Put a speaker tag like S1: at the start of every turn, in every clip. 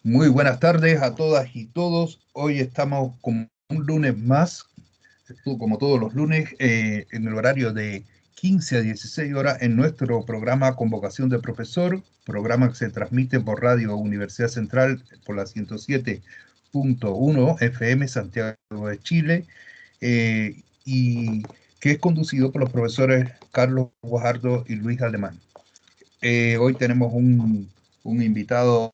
S1: Muy buenas tardes a todas y todos. Hoy estamos como un lunes más, como todos los lunes, en el horario de 15 a 16 horas en nuestro programa Convocación de Profesor, programa que se transmite por Radio Universidad Central por la 107.1 FM Santiago de Chile, y que es conducido por los profesores Carlos Guajardo y Luis Alemán. Hoy tenemos un invitado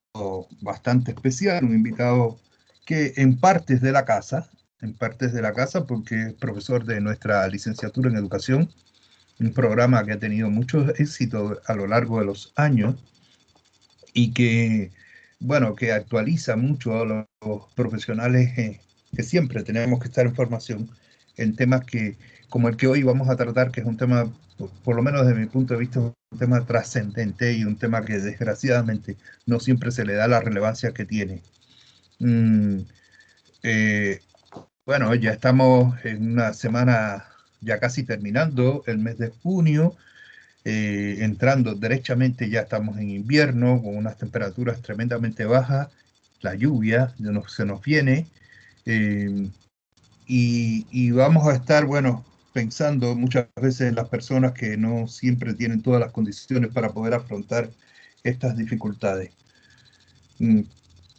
S1: bastante especial, un invitado que en partes de la casa, porque es profesor de nuestra licenciatura en educación, un programa que ha tenido mucho éxito a lo largo de los años y que, bueno, que actualiza mucho a los profesionales, que siempre tenemos que estar en formación en temas como el que hoy vamos a tratar, que es un tema, por lo menos desde mi punto de vista, un tema trascendente y un tema que desgraciadamente no siempre se le da la relevancia que tiene. Mm, eh, bueno, ya estamos en una semana ya casi terminando el mes de junio, entrando derechamente, ya estamos en invierno con unas temperaturas tremendamente bajas, la lluvia se nos viene, eh, y vamos a estar, bueno, pensando muchas veces en las personas que no siempre tienen todas las condiciones para poder afrontar estas dificultades. Mm,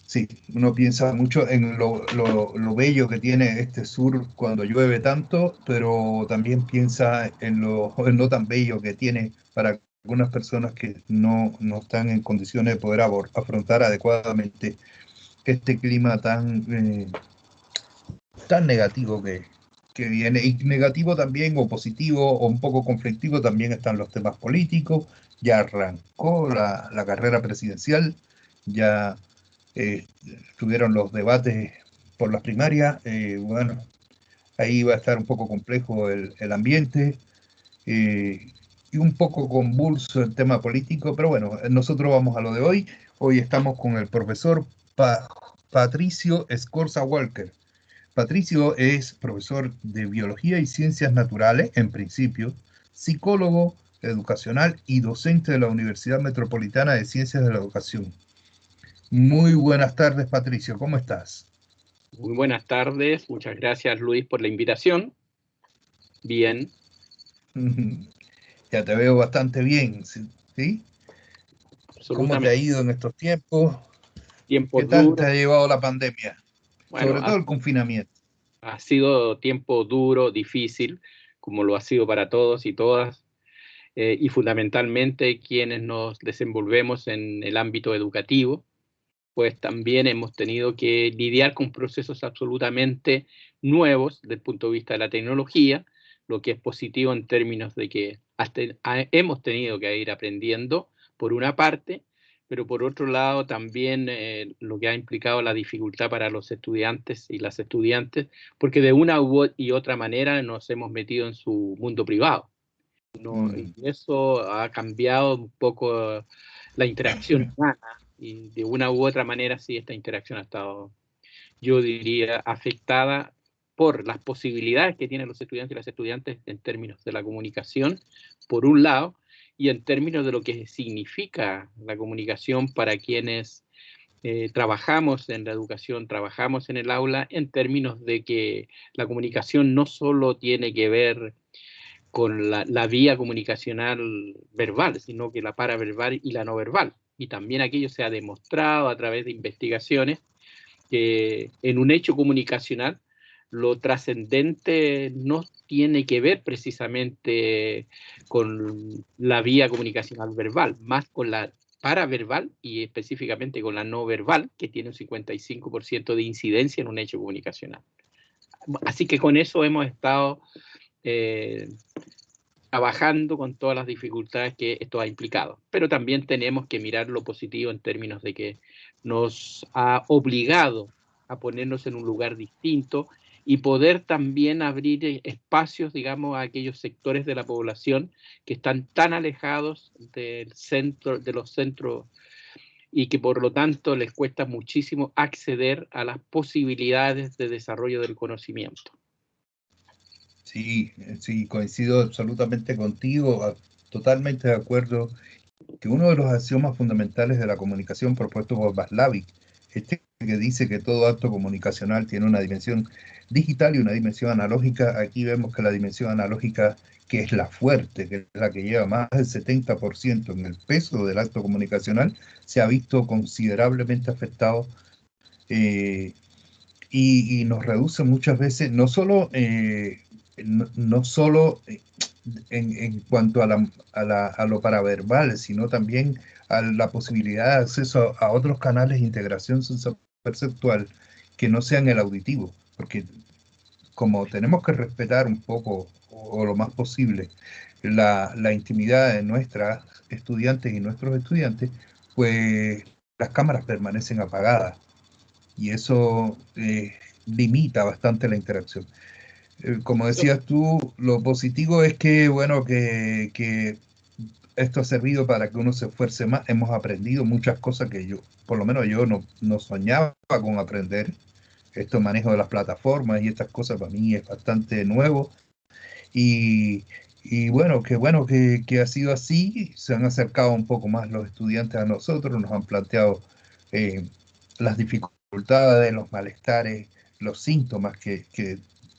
S1: sí, uno piensa mucho en lo bello que tiene este sur cuando llueve tanto, pero también piensa en lo tan bello que tiene para algunas personas que no están en condiciones de poder afrontar adecuadamente este clima tan negativo que viene. Y negativo también, o positivo, o un poco conflictivo, también están los temas políticos. Ya arrancó la carrera presidencial, ya tuvieron los debates por las primarias. Bueno, ahí va a estar un poco complejo el ambiente, y un poco convulso el tema político, pero bueno, nosotros vamos a lo de hoy. Hoy estamos con el profesor Patricio Escorza Walker. Patricio es profesor de Biología y Ciencias Naturales, en principio, psicólogo educacional y docente de la Universidad Metropolitana de Ciencias de la Educación. Muy buenas tardes, Patricio, ¿cómo estás?
S2: Muy buenas tardes, muchas gracias Luis por la invitación. Bien.
S1: Ya te veo bastante bien, ¿sí? ¿Cómo te ha
S2: Absolutamente.
S1: ido en estos tiempos? ¿Qué
S2: Tiempos
S1: tal te
S2: duros.
S1: ha llevado la pandemia?
S2: Bueno,
S1: Sobre todo el confinamiento.
S2: ha sido tiempo duro, difícil, como lo ha sido para todos y todas, y fundamentalmente quienes nos desenvolvemos en el ámbito educativo, pues también hemos tenido que lidiar con procesos absolutamente nuevos desde el punto de vista de la tecnología, lo que es positivo en términos de que hemos tenido que ir aprendiendo, por una parte, pero por otro lado también lo que ha implicado la dificultad para los estudiantes y las estudiantes, porque de una y otra manera nos hemos metido en su mundo privado. No, y
S1: Mm.
S2: eso ha cambiado un poco la interacción humana, y de una u otra manera sí, esta interacción ha estado, yo diría, afectada por las posibilidades que tienen los estudiantes y las estudiantes en términos de la comunicación, por un lado, y en términos de lo que significa la comunicación para quienes trabajamos en la educación, trabajamos en el aula, en términos de que la comunicación no solo tiene que ver con la vía comunicacional verbal, sino que la paraverbal y la no verbal. Y también aquello se ha demostrado a través de investigaciones que en un hecho comunicacional lo trascendente no tiene que ver precisamente con la vía comunicacional verbal, más con la paraverbal y específicamente con la no verbal, que tiene un 55% de incidencia en un hecho comunicacional. Así que con eso hemos estado eh, trabajando con todas las dificultades que esto ha implicado. Pero también tenemos que mirar lo positivo en términos de que nos ha obligado a ponernos en un lugar distinto y poder también abrir espacios, digamos, a aquellos sectores de la población que están tan alejados del centro, de los centros, y que por lo tanto les cuesta muchísimo acceder a las posibilidades de desarrollo del conocimiento.
S1: Sí, sí, coincido absolutamente contigo, totalmente de acuerdo que uno de los axiomas fundamentales de la comunicación propuesto por Václavic que dice que todo acto comunicacional tiene una dimensión digital y una dimensión analógica. Aquí vemos que la dimensión analógica, que es la fuerte, que es la que lleva más del 70% en el peso del acto comunicacional, se ha visto considerablemente afectado, eh, y nos reduce muchas veces, no solo en cuanto a lo paraverbal, sino también a la posibilidad de acceso a otros canales de integración perceptual que no sean el auditivo, porque como tenemos que respetar un poco o lo más posible la intimidad de nuestras estudiantes y nuestros estudiantes, pues las cámaras permanecen apagadas y eso limita bastante la interacción. Como decías tú, lo positivo es que, bueno, que esto ha servido para que uno se esfuerce más. Hemos aprendido muchas cosas que yo, por lo menos yo no soñaba con aprender. Esto manejo de las plataformas y estas cosas para mí es bastante nuevo. Y, y bueno que ha sido así. Se han acercado un poco más los estudiantes a nosotros, nos han planteado eh, las dificultades, los malestares, los síntomas que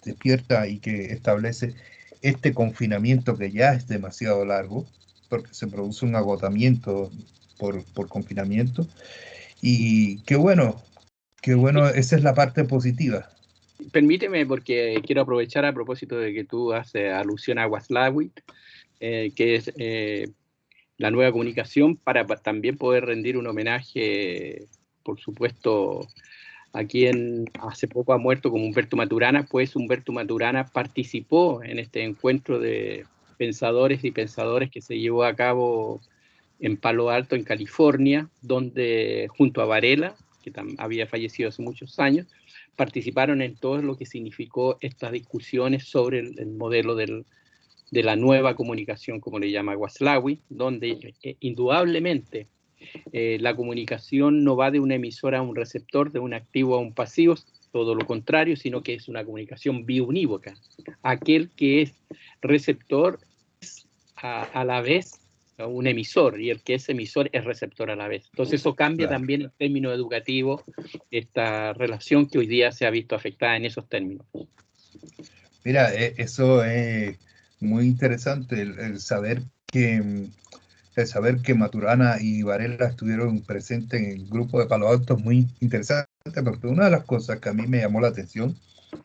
S1: despierta y que establece este confinamiento que ya es demasiado largo, porque se produce un agotamiento por confinamiento. Y qué bueno, esa es la parte positiva.
S2: Permíteme, porque quiero aprovechar a propósito de que tú haces alusión a Waslawick, que es la nueva comunicación, para también poder rendir un homenaje, por supuesto, a quien hace poco ha muerto como Humberto Maturana, pues Humberto Maturana participó en este encuentro de pensadores y pensadores que se llevó a cabo en Palo Alto, en California, donde junto a Varela, que había fallecido hace muchos años, participaron en todo lo que significó estas discusiones sobre el modelo de la nueva comunicación, como le llama Waslawi, donde indudablemente la comunicación no va de una emisora a un receptor, de un activo a un pasivo, todo lo contrario, sino que es una comunicación biunívoca. Aquel que es receptor es a la vez un emisor, y el que es emisor es receptor a la vez. Entonces eso cambia
S1: Claro.
S2: también en términos educativos esta relación que hoy día se ha visto afectada en esos términos.
S1: Mira, eso es muy interesante, el saber que Maturana y Varela estuvieron presentes en el grupo de Palo Alto es muy interesante, porque una de las cosas que a mí me llamó la atención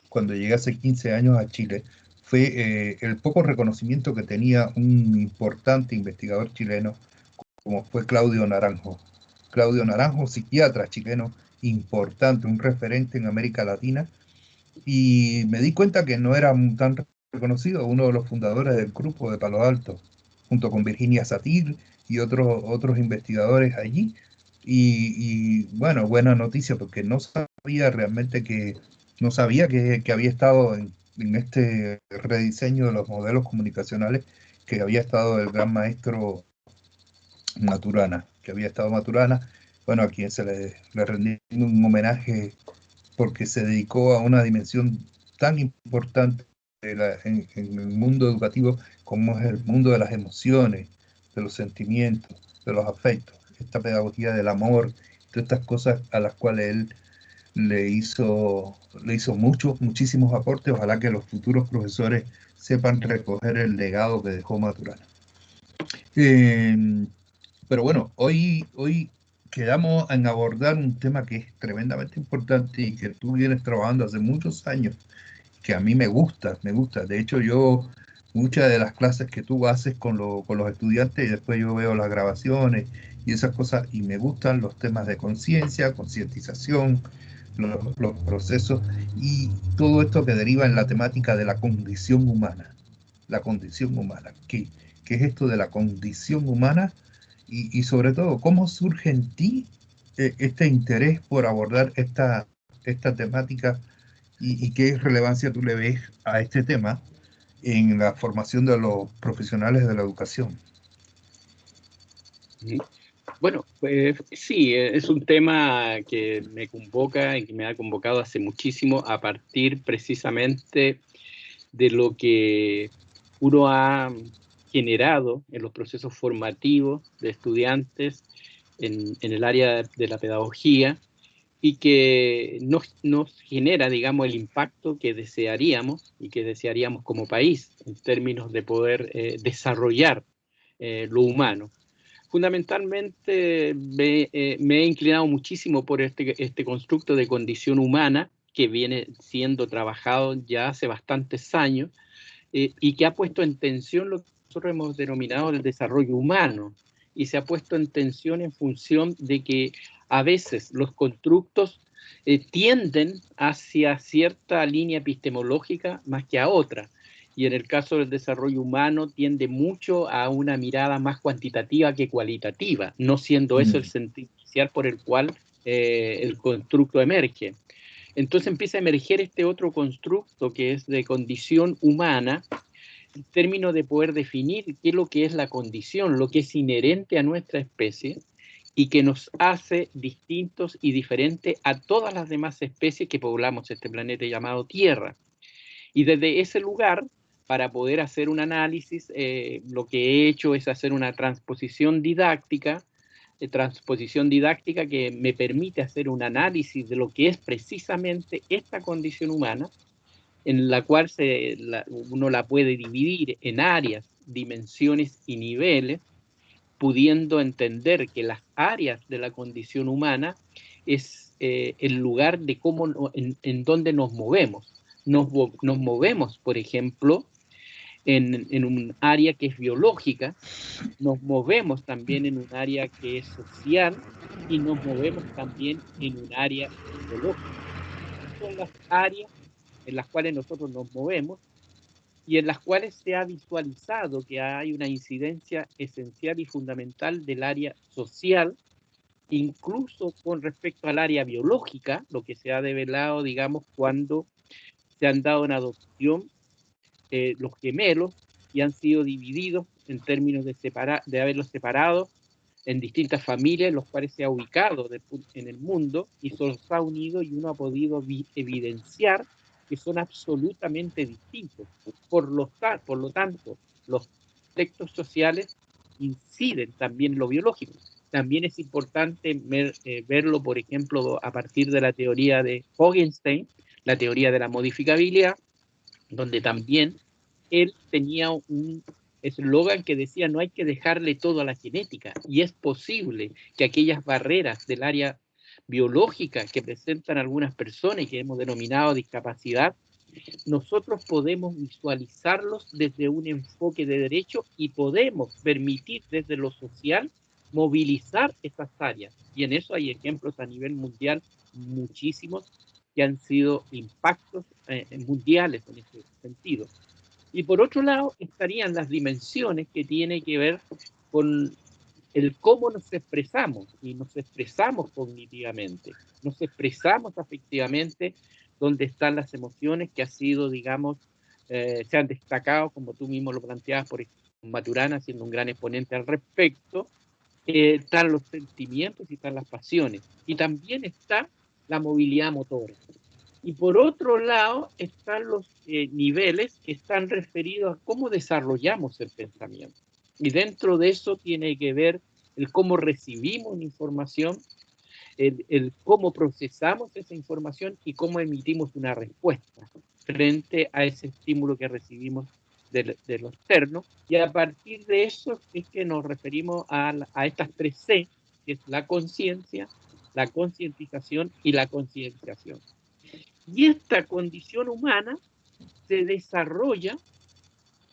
S1: cuando llegué hace 15 años a Chile fue el poco reconocimiento que tenía un importante investigador chileno como fue Claudio Naranjo. Claudio Naranjo, psiquiatra chileno importante, un referente en América Latina, y me di cuenta que no era tan reconocido, uno de los fundadores del grupo de Palo Alto, junto con Virginia Satir y otros investigadores allí. Bueno, buena noticia, porque no sabía realmente no sabía que había estado en este rediseño de los modelos comunicacionales, que había estado el gran maestro Maturana, que había estado Maturana, bueno, a quien le rendí un homenaje porque se dedicó a una dimensión tan importante en el mundo educativo como es el mundo de las emociones, de los sentimientos, de los afectos, esta pedagogía del amor, todas estas cosas a las cuales él le hizo muchísimos aportes. Ojalá que los futuros profesores sepan recoger el legado que dejó Maturana. Eh, pero bueno, hoy quedamos en abordar un tema que es tremendamente importante y que tú vienes trabajando hace muchos años, que a mí me gusta, me gusta. De hecho, yo, muchas de las clases que tú haces con los estudiantes, y después yo veo las grabaciones y esas cosas, y me gustan los temas de conciencia, concientización, los procesos y todo esto que deriva en la temática de la condición humana. La condición humana. ¿Qué es esto de la condición humana? Y sobre todo, ¿cómo surge en ti este interés por abordar esta temática y qué relevancia tú le ves a este tema en la formación de los profesionales de la educación?
S2: Bueno, pues sí, es un tema que me convoca y que me ha convocado hace muchísimo a partir precisamente de lo que uno ha generado en los procesos formativos de estudiantes en el área de la pedagogía, y que nos genera, digamos, el impacto que desearíamos y que desearíamos como país en términos de poder desarrollar lo humano. Fundamentalmente me he inclinado muchísimo por este constructo de condición humana que viene siendo trabajado ya hace bastantes años y que ha puesto en tensión lo que nosotros hemos denominado el desarrollo humano, y se ha puesto en tensión en función de que a veces los constructos tienden hacia cierta línea epistemológica más que a otra, y en el caso del desarrollo humano tiende mucho a una mirada más cuantitativa que cualitativa, no siendo eso el sentido inicial por el cual el constructo emerge. Entonces empieza a emerger este otro constructo que es de condición humana, en términos de poder definir qué es lo que es la condición, lo que es inherente a nuestra especie y que nos hace distintos y diferentes a todas las demás especies que poblamos este planeta llamado Tierra. Y desde ese lugar, para poder hacer un análisis, lo que he hecho es hacer una transposición didáctica que me permite hacer un análisis de lo que es precisamente esta condición humana, en la cual uno la puede dividir en áreas, dimensiones y niveles, pudiendo entender que las áreas de la condición humana es el lugar de cómo, en dónde nos movemos. Nos movemos, por ejemplo, en un área que es biológica, nos movemos también en un área que es social y nos movemos también en un área psicológica. Son las áreas en las cuales nosotros nos movemos y en las cuales se ha visualizado que hay una incidencia esencial y fundamental del área social, incluso con respecto al área biológica, lo que se ha develado, digamos, cuando se han dado en adopción los gemelos y han sido divididos en términos de haberlos separado en distintas familias, los cuales se ha ubicado en el mundo y se los ha unido y uno ha podido evidenciar que son absolutamente distintos. Por lo tanto, los textos sociales inciden también en lo biológico. También es importante verlo, por ejemplo, a partir de la teoría de Hogenstein, la teoría de la modificabilidad, donde también él tenía un eslogan que decía: no hay que dejarle todo a la genética, y es posible que aquellas barreras del área biológica que presentan algunas personas y que hemos denominado discapacidad, nosotros podemos visualizarlos desde un enfoque de derecho y podemos permitir desde lo social movilizar esas áreas. Y en eso hay ejemplos a nivel mundial muchísimos que han sido impactos mundiales en ese sentido. Y por otro lado estarían las dimensiones que tienen que ver con el cómo nos expresamos, y nos expresamos cognitivamente, nos expresamos afectivamente, donde están las emociones que ha sido, digamos, se han destacado, como tú mismo lo planteabas, por ejemplo, Maturana, siendo un gran exponente al respecto, están los sentimientos y están las pasiones, y también está la movilidad motora. Y por otro lado están los niveles que están referidos a cómo desarrollamos el pensamiento. Y dentro de eso tiene que ver el cómo recibimos la información, el cómo procesamos esa información y cómo emitimos una respuesta frente a ese estímulo que recibimos de lo externo. Y a partir de eso es que nos referimos a estas 3C, que es la conciencia, la concientización y la concienciación. Y esta condición humana se desarrolla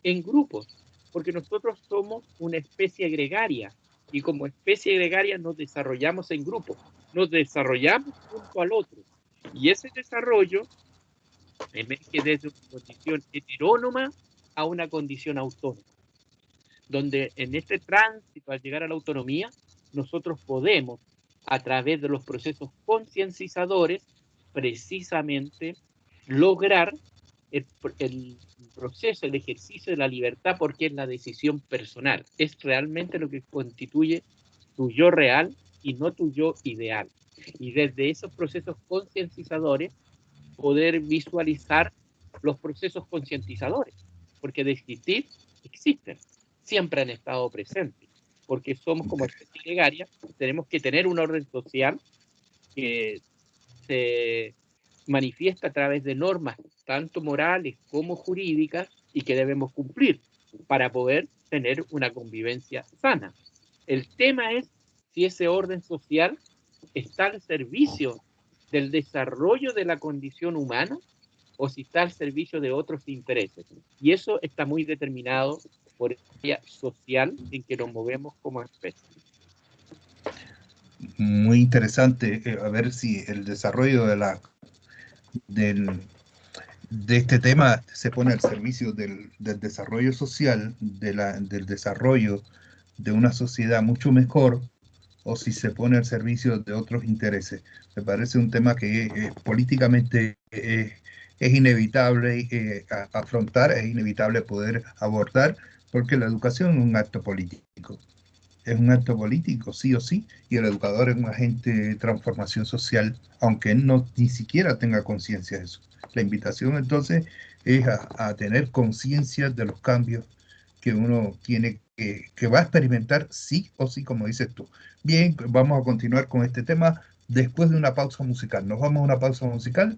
S2: en grupos, porque nosotros somos una especie gregaria, y como especie gregaria nos desarrollamos en grupos, nos desarrollamos junto al otro, y ese desarrollo emerge desde una condición heterónoma a una condición autónoma, donde en este tránsito al llegar a la autonomía, nosotros podemos, a través de los procesos concienciadores, precisamente lograr el proceso, el ejercicio de la libertad, porque es la decisión personal. Es realmente lo que constituye tu yo real y no tu yo ideal. Y desde esos procesos concienciadores, poder visualizar los procesos concientizadores, porque de existir, existen, siempre han estado presentes, porque somos como especie gregaria, tenemos que tener un orden social que se manifiesta a través de normas tanto morales como jurídicas y que debemos cumplir para poder tener una convivencia sana. El tema es si ese orden social está al servicio del desarrollo de la condición humana o si está al servicio de otros intereses. Y eso está muy determinado por el área social en que nos movemos como especie.
S1: Muy interesante, a ver si el desarrollo de este tema se pone al servicio del desarrollo social, del desarrollo de una sociedad mucho mejor, o si se pone al servicio de otros intereses. Me parece un tema que políticamente es inevitable afrontar, es inevitable poder abordar, porque la educación es un acto político. Es un acto político, sí o sí, y el educador es un agente de transformación social, aunque él no ni siquiera tenga conciencia de eso. La invitación entonces es a tener conciencia de los cambios que uno tiene que va a experimentar sí o sí, como dices tú. Bien, vamos a continuar con este tema después de una pausa musical. Nos vamos a una pausa musical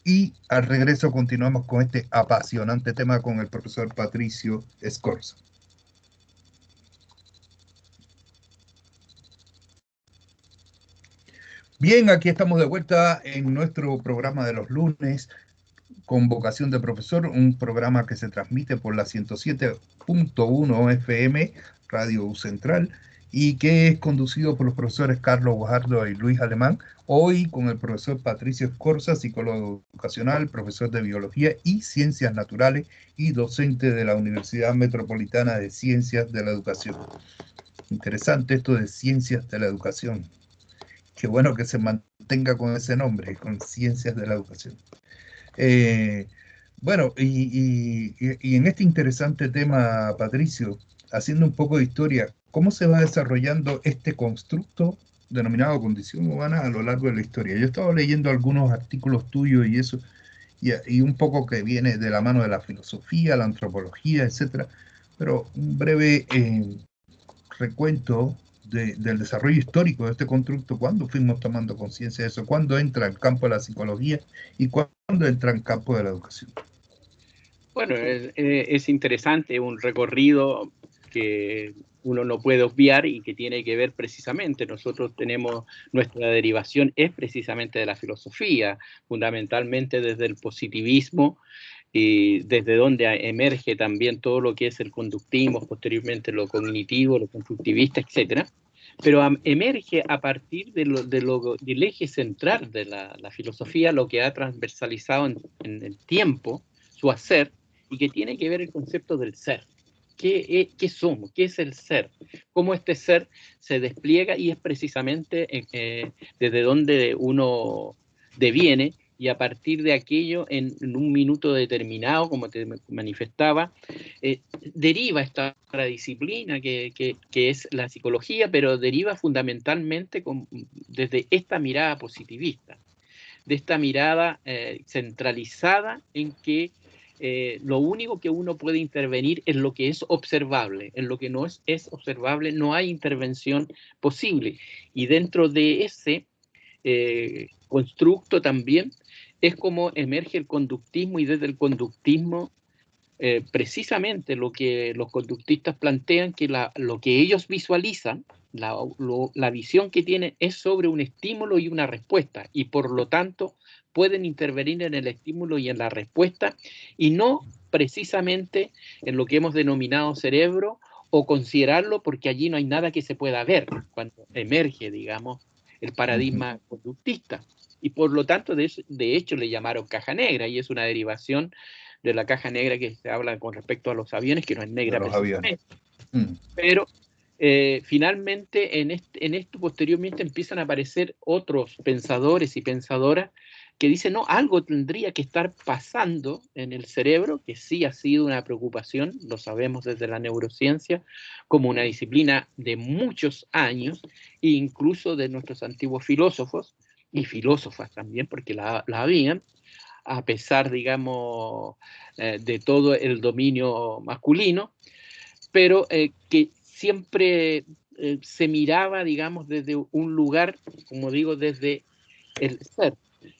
S1: y al regreso continuamos con este apasionante tema con el profesor Patricio Escorza. Bien, aquí estamos de vuelta en nuestro programa de los lunes, con vocación de profesor, un programa que se transmite por la 107.1 FM, Radio U Central, y que es conducido por los profesores Carlos Guajardo y Luis Alemán, hoy con el profesor Patricio Escorza, psicólogo educacional, profesor de Biología y Ciencias Naturales y docente de la Universidad Metropolitana de Ciencias de la Educación. Interesante esto de Ciencias de la Educación. Qué bueno que se mantenga con ese nombre, con Ciencias de la Educación. Bueno, y en este interesante tema, Patricio, haciendo un poco de historia, ¿cómo se va desarrollando este constructo denominado condición humana a lo largo de la historia? Yo estaba leyendo algunos artículos tuyos y eso, y un poco que viene de la mano de la filosofía, la antropología, etcétera, pero un breve recuento del desarrollo histórico de este constructo, cuándo fuimos tomando conciencia de eso, cuándo entra el campo de la psicología y cuándo entra el campo de la educación.
S2: Bueno, es interesante, un recorrido que uno no puede obviar y que tiene que ver precisamente, nosotros tenemos, nuestra derivación es precisamente de la filosofía, fundamentalmente desde el positivismo, y desde donde emerge también todo lo que es el conductismo, posteriormente lo cognitivo, lo constructivista, etcétera. Pero emerge a partir del eje central de la filosofía, lo que ha transversalizado en el tiempo su hacer, y que tiene que ver el concepto del ser. ¿Qué somos? ¿Qué es el ser? ¿Cómo este ser se despliega? Y es precisamente desde donde uno deviene, y a partir de aquello, en un minuto determinado, como te manifestaba, deriva esta otra disciplina que es la psicología, pero deriva fundamentalmente desde esta mirada positivista, de esta mirada centralizada en que lo único que uno puede intervenir es lo que es observable. En lo que no es observable no hay intervención posible. Y dentro de ese constructo también es como emerge el conductismo, y desde el conductismo precisamente lo que los conductistas plantean, que lo que ellos visualizan, la visión que tienen es sobre un estímulo y una respuesta, y por lo tanto pueden intervenir en el estímulo y en la respuesta, y no precisamente en lo que hemos denominado cerebro, o considerarlo porque allí no hay nada que se pueda ver cuando emerge, digamos, el paradigma conductista. Y por lo tanto, de hecho, le llamaron caja negra, y es una derivación de la caja negra que se habla con respecto a los aviones, que no es negra precisamente. Pero finalmente en esto posteriormente empiezan a aparecer otros pensadores y pensadoras que dicen, no, algo tendría que estar pasando en el cerebro, que sí ha sido una preocupación, lo sabemos desde la neurociencia, como una disciplina de muchos años, e incluso de nuestros antiguos filósofos, y filósofas también, porque la habían, a pesar, digamos, de todo el dominio masculino, pero que siempre se miraba, digamos, desde un lugar, como digo, desde el ser.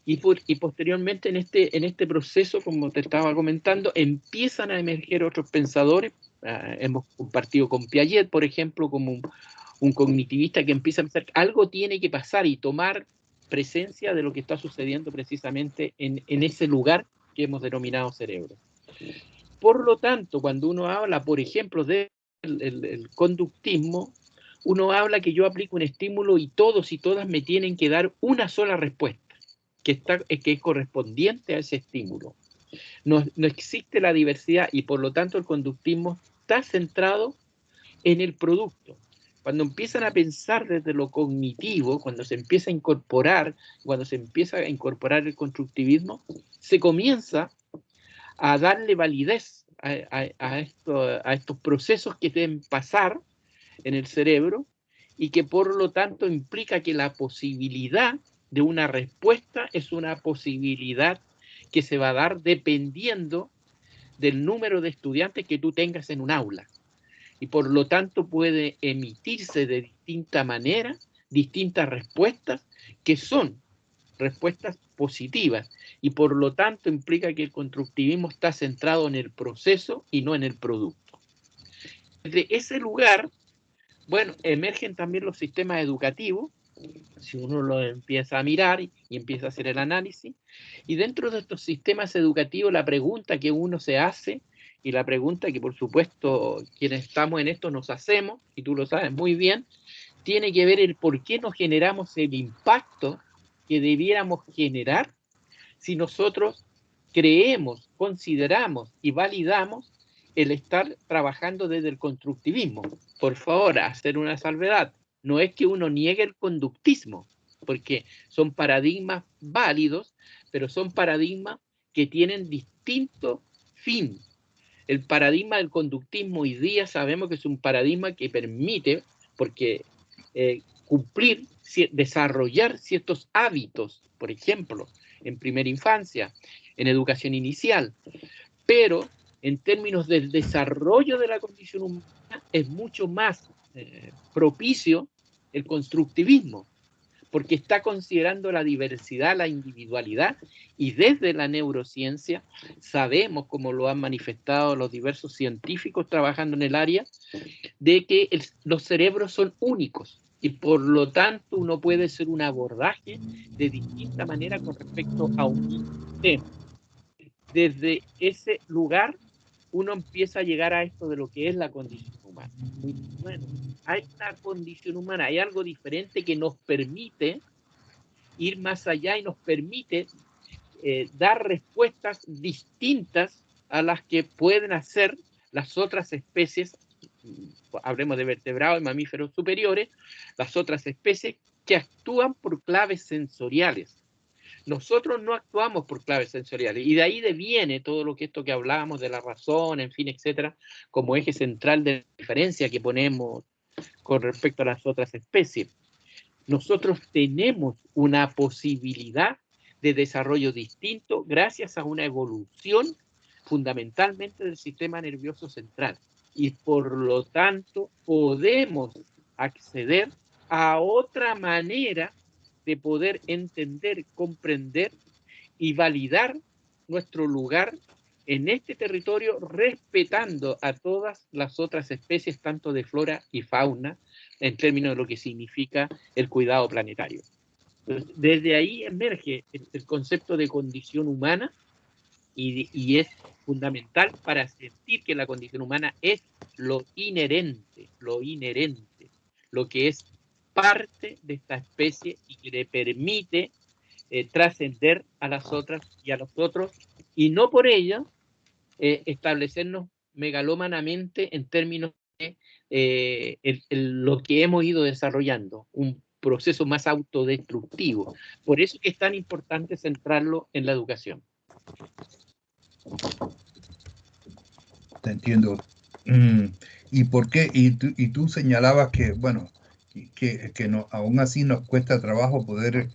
S2: y posteriormente en este proceso, como te estaba comentando, empiezan a emerger otros pensadores. Hemos compartido con Piaget, por ejemplo, como un cognitivista que empieza a pensar que algo tiene que pasar y tomar presencia de lo que está sucediendo precisamente en ese lugar que hemos denominado cerebro. Por lo tanto, cuando uno habla, por ejemplo, del el conductismo, uno habla que yo aplico un estímulo y todos y todas me tienen que dar una sola respuesta, que es correspondiente a ese estímulo. No existe la diversidad y por lo tanto el conductismo está centrado en el producto. Cuando empiezan a pensar desde lo cognitivo, cuando se empieza a incorporar el constructivismo, se comienza a darle validez a estos procesos que deben pasar en el cerebro y que por lo tanto implica que la posibilidad de una respuesta es una posibilidad que se va a dar dependiendo del número de estudiantes que tú tengas en un aula. Y por lo tanto puede emitirse de distinta manera distintas respuestas que son respuestas positivas y por lo tanto implica que el constructivismo está centrado en el proceso y no en el producto. Desde ese lugar, bueno, emergen también los sistemas educativos, si uno lo empieza a mirar y empieza a hacer el análisis, y dentro de estos sistemas educativos la pregunta que uno se hace, y la pregunta que por supuesto quienes estamos en esto nos hacemos, y tú lo sabes muy bien, tiene que ver el por qué no generamos el impacto que debiéramos generar si nosotros creemos, consideramos y validamos el estar trabajando desde el constructivismo. Por favor, hacer una salvedad. No es que uno niegue el conductismo, porque son paradigmas válidos, pero son paradigmas que tienen distinto fin. El paradigma del conductismo hoy día sabemos que es un paradigma que permite, porque cumplir, desarrollar ciertos hábitos, por ejemplo, en primera infancia, en educación inicial, pero en términos del desarrollo de la condición humana es mucho más propicio el constructivismo, porque está considerando la diversidad, la individualidad, y desde la neurociencia sabemos, como lo han manifestado los diversos científicos trabajando en el área, de que los cerebros son únicos y por lo tanto uno puede hacer un abordaje de distinta manera con respecto a un tema. Desde ese lugar uno empieza a llegar a esto de lo que es la condición humana. Bueno, hay una condición humana, hay algo diferente que nos permite ir más allá y nos permite dar respuestas distintas a las que pueden hacer las otras especies, hablemos de vertebrados y mamíferos superiores, las otras especies que actúan por claves sensoriales. Nosotros no actuamos por claves sensoriales y de ahí deviene todo lo que esto que hablábamos de la razón, en fin, etcétera, como eje central de diferencia que ponemos con respecto a las otras especies. Nosotros tenemos una posibilidad de desarrollo distinto gracias a una evolución fundamentalmente del sistema nervioso central y por lo tanto podemos acceder a otra manera de poder entender, comprender y validar nuestro lugar en este territorio respetando a todas las otras especies tanto de flora y fauna en términos de lo que significa el cuidado planetario. Entonces, desde ahí emerge el concepto de condición humana y es fundamental para sentir que la condición humana es lo inherente, lo que es parte de esta especie y que le permite trascender a las otras y a los otros, y no por ello establecernos megalómanamente en términos de lo que hemos ido desarrollando, un proceso más autodestructivo. Por eso es tan importante centrarlo en la educación.
S1: Te entiendo. ¿Y por qué? Y tú señalabas que, bueno, que no, aún así nos cuesta trabajo poder,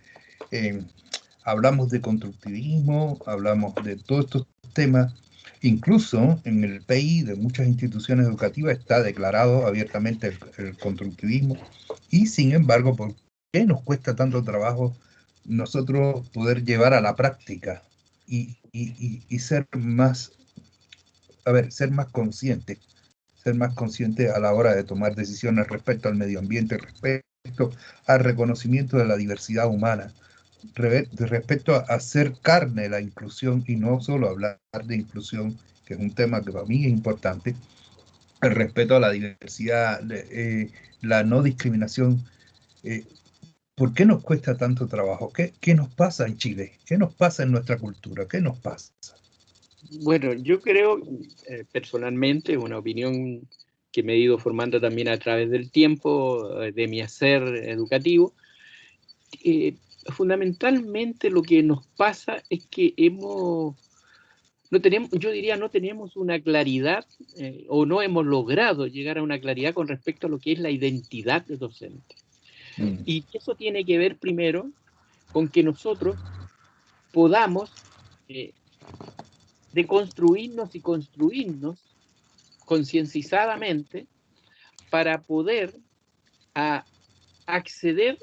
S1: hablamos de constructivismo, hablamos de todos estos temas, incluso en el PI de muchas instituciones educativas está declarado abiertamente el constructivismo, y sin embargo, ¿por qué nos cuesta tanto trabajo nosotros poder llevar a la práctica y ser más, ser más consciente a la hora de tomar decisiones respecto al medio ambiente, respecto al reconocimiento de la diversidad humana, respecto a hacer carne la inclusión y no solo hablar de inclusión, que es un tema que para mí es importante, el respeto a la diversidad, la no discriminación. Eh, ¿Por qué nos cuesta tanto trabajo? ¿Qué nos pasa en Chile? ¿Qué nos pasa en nuestra cultura? ¿Qué nos pasa?
S2: Bueno, yo creo personalmente, una opinión que me he ido formando también a través del tiempo, de mi hacer educativo, fundamentalmente lo que nos pasa es que no tenemos, yo diría, no tenemos una claridad o no hemos logrado llegar a una claridad con respecto a lo que es la identidad de docente. Y eso tiene que ver primero con que nosotros podamos deconstruirnos y construirnos concienciadamente para poder acceder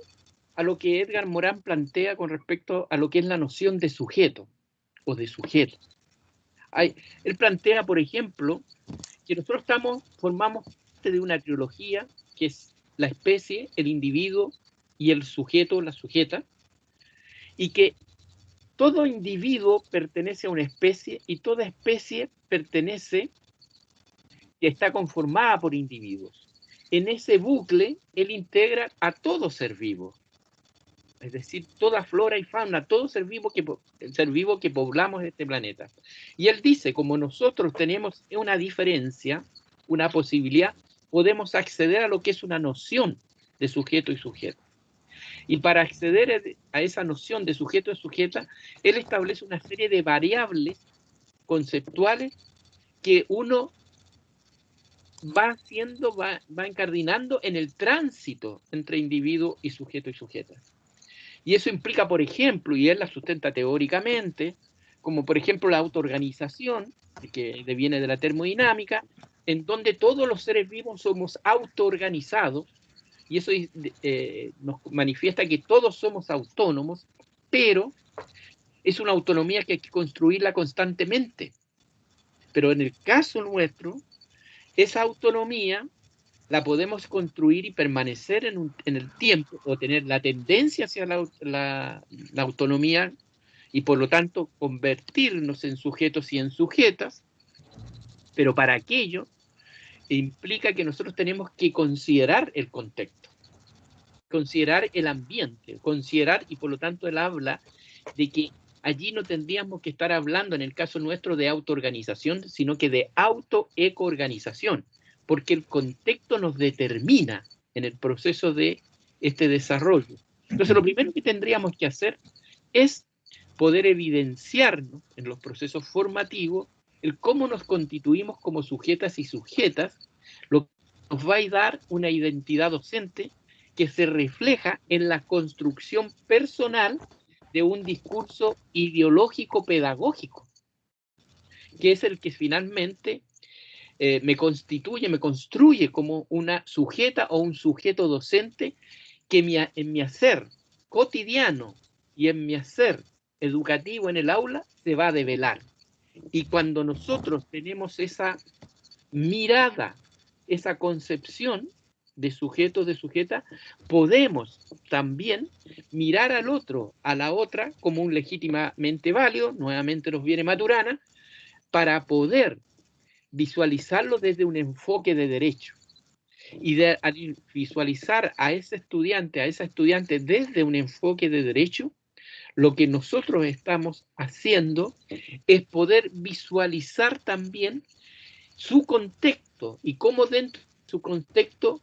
S2: a lo que Edgar Morán plantea con respecto a lo que es la noción de sujeto o de sujeto. Él plantea, por ejemplo, que nosotros formamos parte de una trilogía que es la especie, el individuo y el sujeto, la sujeta, y que todo individuo pertenece a una especie y toda especie está conformada por individuos. En ese bucle, él integra a todo ser vivo, es decir, toda flora y fauna, todo ser vivo que poblamos este planeta. Y él dice, como nosotros tenemos una diferencia, una posibilidad, podemos acceder a lo que es una noción de sujeto y sujeto. Y para acceder a esa noción de sujeto y sujeta, él establece una serie de variables conceptuales que uno va incardinando en el tránsito entre individuo y sujeto y sujeta. Y eso implica, por ejemplo, y él la sustenta teóricamente, como por ejemplo la autoorganización, que viene de la termodinámica, en donde todos los seres vivos somos autoorganizados, y eso nos manifiesta que todos somos autónomos, pero es una autonomía que hay que construirla constantemente. Pero en el caso nuestro, esa autonomía la podemos construir y permanecer en el tiempo o tener la tendencia hacia la autonomía y por lo tanto convertirnos en sujetos y en sujetas, pero para aquello implica que nosotros tenemos que considerar el contexto, considerar el ambiente, considerar y por lo tanto él habla de que allí no tendríamos que estar hablando en el caso nuestro de autoorganización, sino que de autoecoorganización, porque el contexto nos determina en el proceso de este desarrollo. Entonces, lo primero que tendríamos que hacer es poder evidenciarnos en los procesos formativos el cómo nos constituimos como sujetas y sujetas, lo que nos va a dar una identidad docente que se refleja en la construcción personal de un discurso ideológico pedagógico, que es el que finalmente me construye como una sujeta o un sujeto docente que en mi hacer cotidiano y en mi hacer educativo en el aula se va a develar. Y cuando nosotros tenemos esa mirada, esa concepción de sujeto, de sujeta, podemos también mirar al otro, a la otra, como un legítimamente válido, nuevamente nos viene Maturana, para poder visualizarlo desde un enfoque de derecho. Y al visualizar a ese estudiante, a esa estudiante desde un enfoque de derecho, lo que nosotros estamos haciendo es poder visualizar también su contexto y cómo dentro de su contexto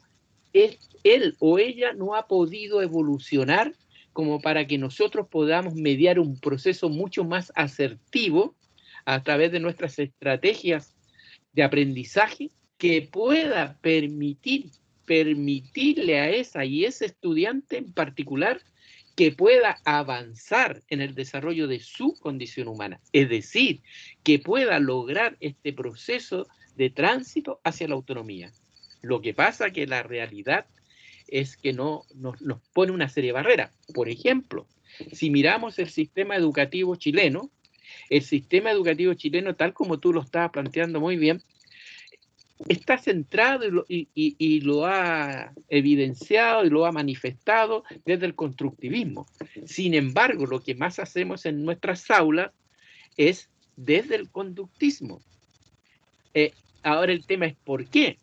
S2: él o ella no ha podido evolucionar como para que nosotros podamos mediar un proceso mucho más asertivo a través de nuestras estrategias de aprendizaje que pueda permitirle a esa y ese estudiante en particular que pueda avanzar en el desarrollo de su condición humana, es decir, que pueda lograr este proceso de tránsito hacia la autonomía. Lo que pasa es que la realidad es que nos pone una serie de barreras. Por ejemplo, Si miramos el sistema educativo chileno, tal como tú lo estabas planteando muy bien, está centrado y lo ha evidenciado y lo ha manifestado desde el constructivismo. Sin embargo, lo que más hacemos en nuestras aulas es desde el conductismo. Ahora el tema es ¿por qué?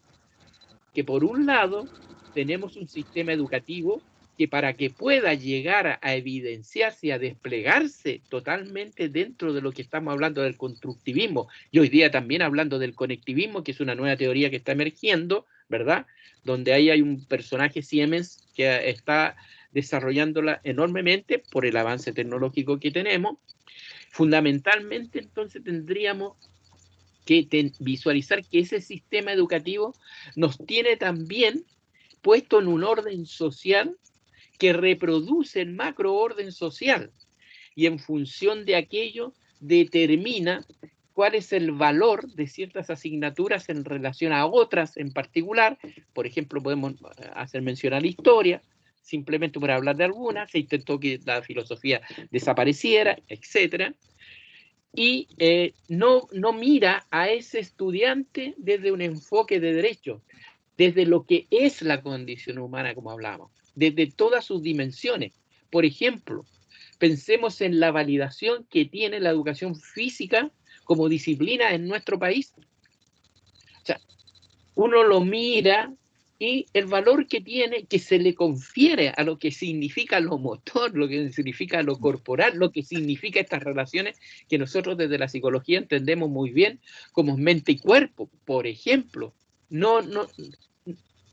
S2: Que por un lado tenemos un sistema educativo que para que pueda llegar a evidenciarse y a desplegarse totalmente dentro de lo que estamos hablando del constructivismo, y hoy día también hablando del conectivismo, que es una nueva teoría que está emergiendo, ¿verdad? Donde ahí hay un personaje, Siemens, que está desarrollándola enormemente por el avance tecnológico que tenemos. Fundamentalmente, entonces, tendríamos que visualizar que ese sistema educativo nos tiene también puesto en un orden social que reproduce el macroorden social y en función de aquello determina cuál es el valor de ciertas asignaturas en relación a otras en particular. Por ejemplo, podemos hacer mención a la historia, simplemente por hablar de algunas. Se intentó que la filosofía desapareciera, etcétera. Y no mira a ese estudiante desde un enfoque de derecho, desde lo que es la condición humana, como hablamos, desde todas sus dimensiones. Por ejemplo, pensemos en la validación que tiene la educación física como disciplina en nuestro país. O sea, uno lo mira y el valor que tiene, que se le confiere a lo que significa lo motor, lo que significa lo corporal, lo que significa estas relaciones que nosotros desde la psicología entendemos muy bien como mente y cuerpo, por ejemplo. No,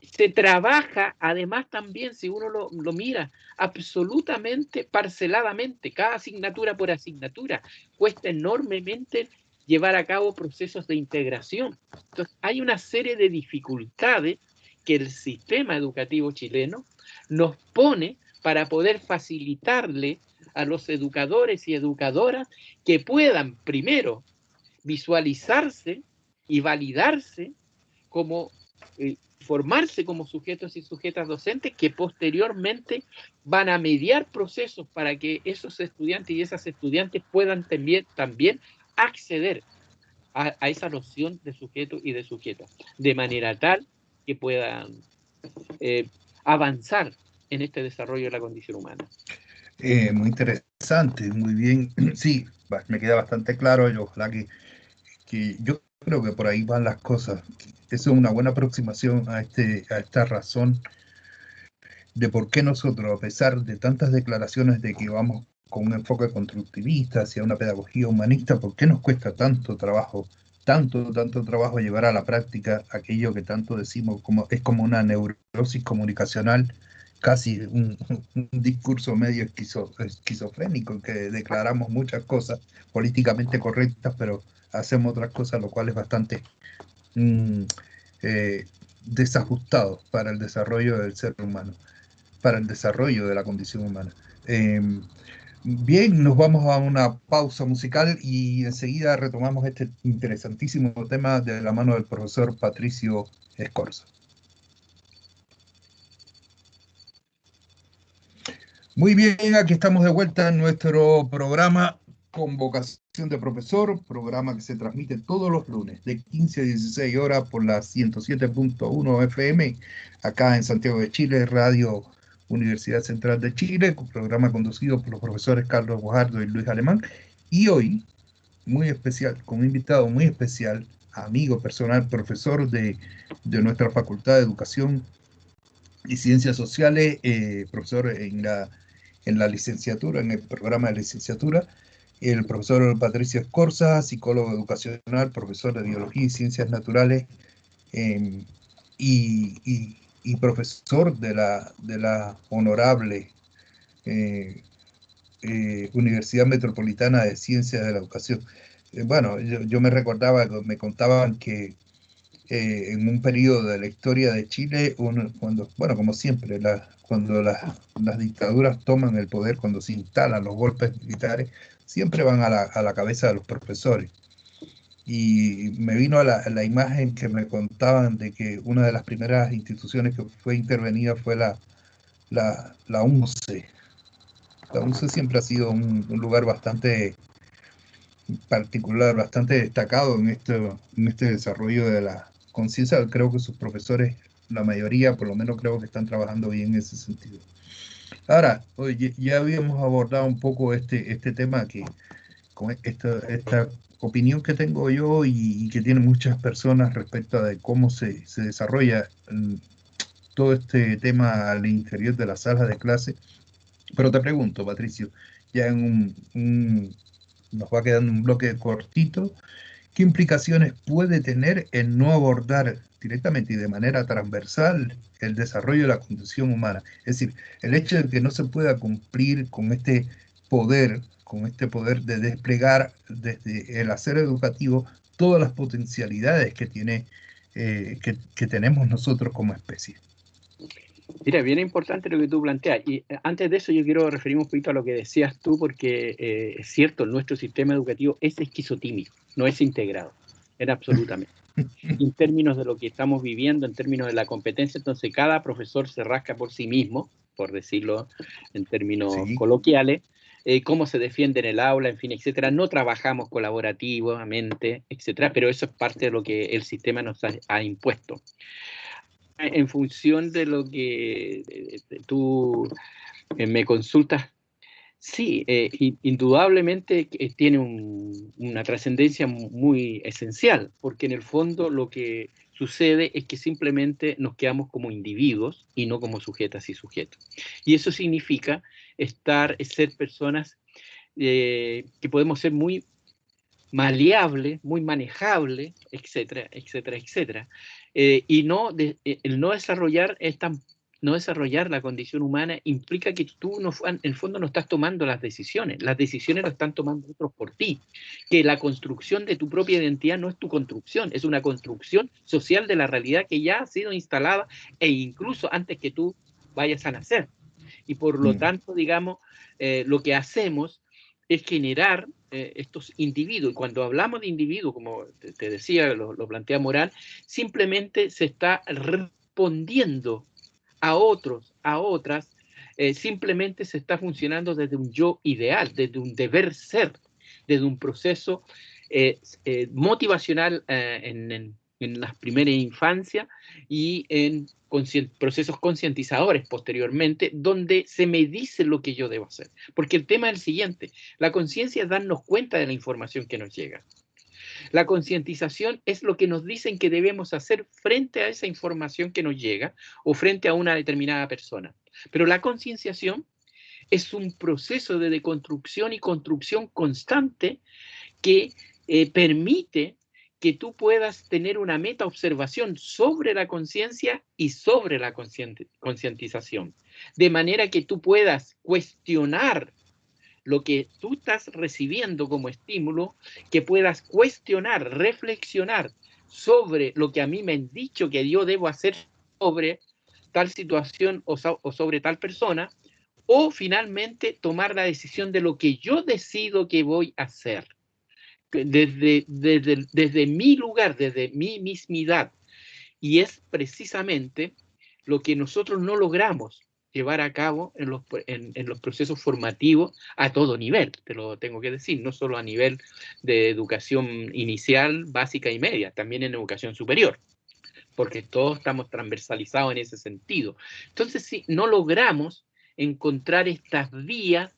S2: se trabaja, además también, si uno lo mira, absolutamente parceladamente, cada asignatura por asignatura. Cuesta enormemente llevar a cabo procesos de integración. Entonces, hay una serie de dificultades que el sistema educativo chileno nos pone para poder facilitarle a los educadores y educadoras que puedan, primero, visualizarse y validarse como formarse como sujetos y sujetas docentes que posteriormente van a mediar procesos para que esos estudiantes y esas estudiantes puedan también acceder a esa noción de sujeto y de sujeta, de manera tal que puedan avanzar en este desarrollo de la condición humana.
S1: Muy interesante, muy bien. Sí, me queda bastante claro y ojalá que yo creo que por ahí van las cosas. Eso es una buena aproximación a esta razón de por qué nosotros, a pesar de tantas declaraciones de que vamos con un enfoque constructivista hacia una pedagogía humanista, ¿por qué nos cuesta tanto trabajo llevar a la práctica aquello que tanto decimos como es como una neurosis comunicacional, casi un discurso medio esquizofrénico, en que declaramos muchas cosas políticamente correctas, pero hacemos otras cosas, lo cual es bastante desajustado para el desarrollo del ser humano, para el desarrollo de la condición humana. Bien, nos vamos a una pausa musical y enseguida retomamos este interesantísimo tema de la mano del profesor Patricio Escorza. Muy bien, aquí estamos de vuelta en nuestro programa Convocación de Profesor, programa que se transmite todos los lunes de 15 a 16 horas por la 107.1 FM, acá en Santiago de Chile, Radio Universidad Central de Chile, programa conducido por los profesores Carlos Guajardo y Luis Alemán. Y hoy, muy especial, con un invitado muy especial, amigo personal, profesor de nuestra Facultad de Educación y Ciencias Sociales, profesor en la licenciatura, en el programa de licenciatura, el profesor Patricio Escorza, psicólogo educacional, profesor de Biología y Ciencias Naturales, y profesor de la honorable Universidad Metropolitana de Ciencias de la Educación. Bueno, yo me recordaba, me contaban que en un periodo de la historia de Chile, cuando, bueno, como siempre, cuando las dictaduras toman el poder, cuando se instalan los golpes militares, siempre van a la cabeza de los profesores. Y me vino a la imagen que me contaban de que una de las primeras instituciones que fue intervenida fue la UNCE, La UNCE siempre ha sido un lugar bastante particular, bastante destacado en este desarrollo de la conciencia. Creo que sus profesores, la mayoría, por lo menos creo que están trabajando bien en ese sentido. Ahora, oye, ya habíamos abordado un poco este tema que con esta opinión que tengo yo y que tienen muchas personas respecto a de cómo se desarrolla todo este tema al interior de las salas de clase. Pero te pregunto, Patricio, ya en nos va quedando un bloque cortito, ¿qué implicaciones puede tener el no abordar directamente y de manera transversal el desarrollo de la condición humana? Es decir, el hecho de que no se pueda cumplir con este poder de desplegar desde el hacer educativo todas las potencialidades que tiene, que tenemos nosotros como especie.
S2: Mira, bien importante lo que tú planteas. Y antes de eso yo quiero referirme un poquito a lo que decías tú, porque es cierto, nuestro sistema educativo es esquizotímico, no es integrado, en absolutamente. Y en términos de lo que estamos viviendo, en términos de la competencia, entonces cada profesor se rasca por sí mismo, por decirlo en términos
S1: Sí,
S2: coloquiales, cómo se defiende en el aula, en fin, etcétera. No trabajamos colaborativamente, etcétera, pero eso es parte de lo que el sistema nos ha impuesto. En función de lo que tú me consultas, sí, indudablemente tiene una trascendencia muy esencial, porque en el fondo lo que sucede es que simplemente nos quedamos como individuos y no como sujetas y sujetos. Y eso significa ser personas que podemos ser muy maleables, muy manejables, etcétera, etcétera, etcétera. Y el no desarrollar no desarrollar la condición humana implica que tú en el fondo no estás tomando las decisiones lo están tomando otros por ti, que la construcción de tu propia identidad no es tu construcción, es una construcción social de la realidad que ya ha sido instalada e incluso antes que tú vayas a nacer. Y por lo tanto, digamos, lo que hacemos es generar estos individuos. Y cuando hablamos de individuos, como te decía, lo plantea Morán, simplemente se está respondiendo a otros, a otras, simplemente se está funcionando desde un yo ideal, desde un deber ser, desde un proceso motivacional en las primeras infancias y en procesos concientizadores posteriormente, donde se me dice lo que yo debo hacer. Porque el tema es el siguiente, la conciencia es darnos cuenta de la información que nos llega. La concientización es lo que nos dicen que debemos hacer frente a esa información que nos llega o frente a una determinada persona. Pero la concienciación es un proceso de deconstrucción y construcción constante que permite que tú puedas tener una meta observación sobre la conciencia y sobre la concientización, de manera que tú puedas cuestionar lo que tú estás recibiendo como estímulo, que puedas cuestionar, reflexionar sobre lo que a mí me han dicho que yo debo hacer sobre tal situación o sobre tal persona, o finalmente tomar la decisión de lo que yo decido que voy a hacer desde mi lugar, desde mi mismidad. Y es precisamente lo que nosotros no logramos llevar a cabo en los procesos formativos a todo nivel, te lo tengo que decir, no solo a nivel de educación inicial, básica y media, también en educación superior, porque todos estamos transversalizados en ese sentido. Entonces, si no logramos encontrar estas vías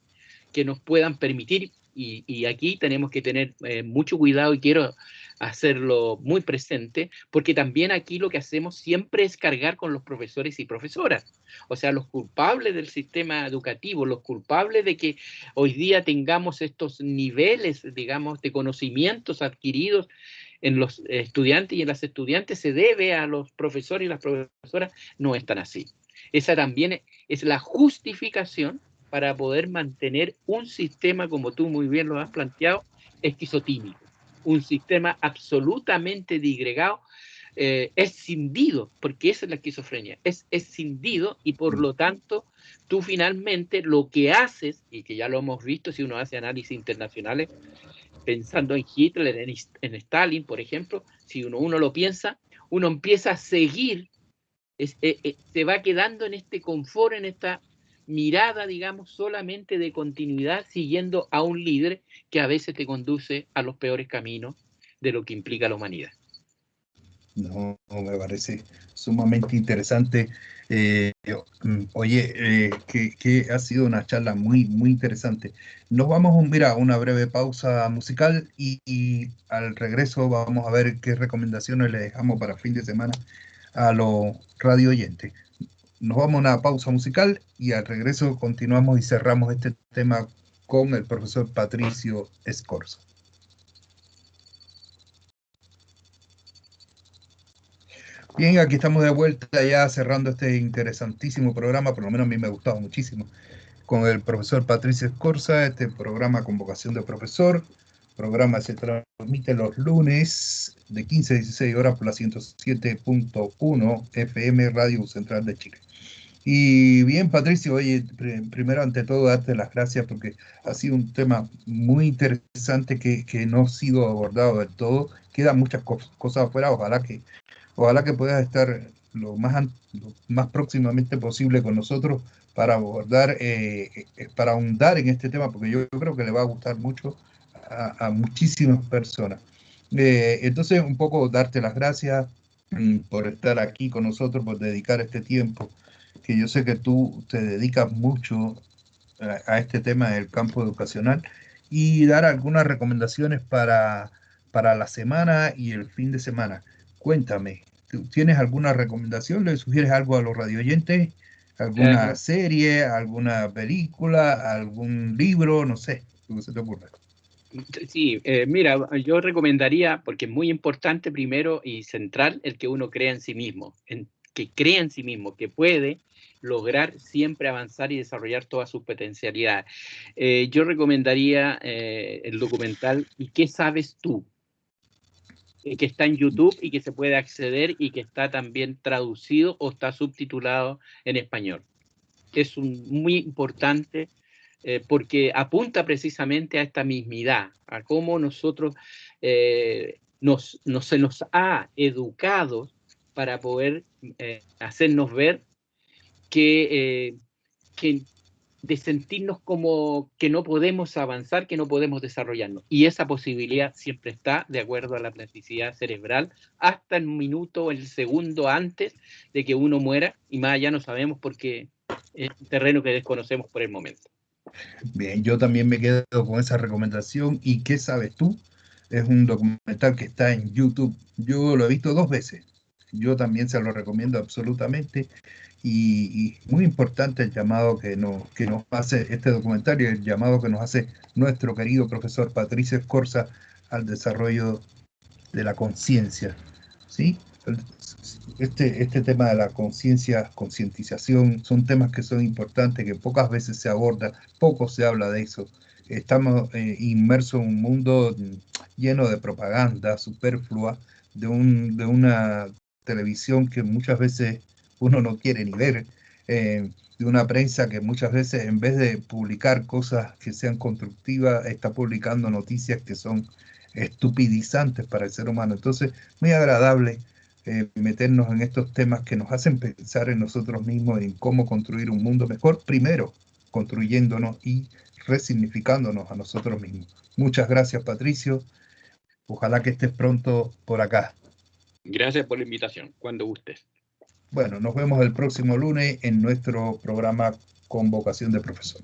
S2: que nos puedan permitir, y aquí tenemos que tener mucho cuidado y quiero hacerlo muy presente, porque también aquí lo que hacemos siempre es cargar con los profesores y profesoras, o sea, los culpables del sistema educativo, los culpables de que hoy día tengamos estos niveles, digamos, de conocimientos adquiridos en los estudiantes y en las estudiantes se debe a los profesores y las profesoras, no es tan así. Esa también es la justificación para poder mantener un sistema, como tú muy bien lo has planteado, esquizotímico. Un sistema absolutamente disgregado, escindido, porque esa es la esquizofrenia, es escindido y por lo tanto tú finalmente lo que haces, y que ya lo hemos visto si uno hace análisis internacionales, pensando en Hitler, en Stalin, por ejemplo, si uno lo piensa, uno empieza a seguir, se va quedando en este confort, en esta mirada, digamos, solamente de continuidad, siguiendo a un líder que a veces te conduce a los peores caminos de lo que implica la humanidad.
S1: No, me parece sumamente interesante. Oye, que ha sido una charla muy, muy interesante. Nos vamos mira, a una breve pausa musical y al regreso vamos a ver qué recomendaciones le dejamos para fin de semana a los radio oyentes. Nos vamos a una pausa musical y al regreso continuamos y cerramos este tema con el profesor Patricio Escorzo. Bien, aquí estamos de vuelta ya cerrando este interesantísimo programa, por lo menos a mí me ha gustado muchísimo, con el profesor Patricio Escorza, este programa con vocación de profesor. Programa se transmite los lunes de 15 a 16 horas por la 107.1 FM Radio Central de Chile. Y bien, Patricio, oye, primero ante todo darte las gracias porque ha sido un tema muy interesante que no ha sido abordado del todo. Quedan muchas cosas afuera, ojalá que puedas estar lo más próximamente posible con nosotros para abordar, para ahondar en este tema, porque yo creo que le va a gustar mucho a muchísimas personas. Entonces, un poco darte las gracias por estar aquí con nosotros, por dedicar este tiempo, que yo sé que tú te dedicas mucho a este tema del campo educacional, y dar algunas recomendaciones para la semana y el fin de semana. Cuéntame, ¿tú tienes alguna recomendación? ¿Le sugieres algo a los radioyentes? ¿Alguna
S2: Eh,
S1: serie, alguna película, algún libro? No sé, lo que se te ocurra.
S2: sí, mira, yo recomendaría, porque es muy importante primero y central, el que uno crea en sí mismo, que crea en sí mismo, que puede lograr siempre avanzar y desarrollar todas sus potencialidades. Yo recomendaría el documental ¿Y qué sabes tú?, que está en YouTube y que se puede acceder y que está también traducido o está subtitulado en español. Es muy importante porque apunta precisamente a esta mismidad, a cómo nosotros se nos ha educado para poder hacernos ver que de sentirnos como que no podemos avanzar, que no podemos desarrollarnos. Y esa posibilidad siempre está de acuerdo a la plasticidad cerebral, hasta el minuto, el segundo antes de que uno muera, y más allá no sabemos porque es un terreno que desconocemos por el momento.
S1: Bien, yo también me quedo con esa recomendación. ¿Y qué sabes tú? Es un documental que está en YouTube. Yo lo he visto 2 veces. Yo también se lo recomiendo absolutamente. Y muy importante el llamado que nos hace este documental y el llamado que nos hace nuestro querido profesor Patricio Escorza al desarrollo de la conciencia, ¿sí? Este tema de la conciencia, concientización, son temas que son importantes, que pocas veces se abordan, poco se habla de eso. Estamos inmersos en un mundo lleno de propaganda superflua, de una televisión que muchas veces uno no quiere ni ver, de una prensa que muchas veces en vez de publicar cosas que sean constructivas, está publicando noticias que son estupidizantes para el ser humano. Entonces, muy agradable meternos en estos temas que nos hacen pensar en nosotros mismos, en cómo construir un mundo mejor, primero construyéndonos y resignificándonos a nosotros mismos. Muchas gracias, Patricio. Ojalá que estés pronto por acá.
S2: Gracias por la invitación, cuando gustes.
S1: Bueno, nos vemos el próximo lunes en nuestro programa Convocación de Profesor.